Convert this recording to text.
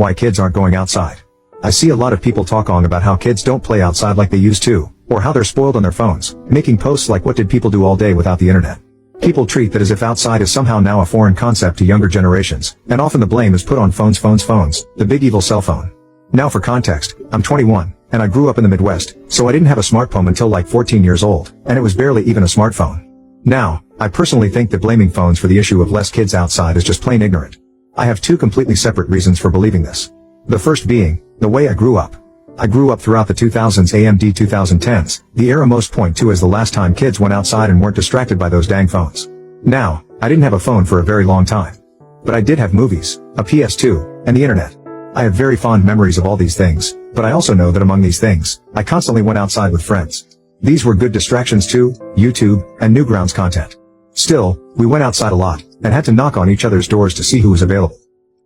Why kids aren't going outside. I see a lot of people talking about how kids don't play outside like they used to, or how they're spoiled on their phones, making posts like what did people do all day without the internet. People treat that as if outside is somehow now a foreign concept to younger generations, and often the blame is put on phones, the big evil cell phone. Now for context, I'm 21, and I grew up in the Midwest, so I didn't have a smartphone until like 14 years old, and it was barely even a smartphone. Now, I personally think that blaming phones for the issue of less kids outside is just plain ignorant. I have two completely separate reasons for believing this. The first being, the way I grew up. I grew up throughout the 2000s and 2010s, the era most point to as the last time kids went outside and weren't distracted by those dang phones. Now, I didn't have a phone for a very long time. But I did have movies, a PS2, and the internet. I have very fond memories of all these things, but I also know that among these things, I constantly went outside with friends. These were good distractions too, YouTube, and Newgrounds content. Still, we went outside a lot, and had to knock on each other's doors to see who was available.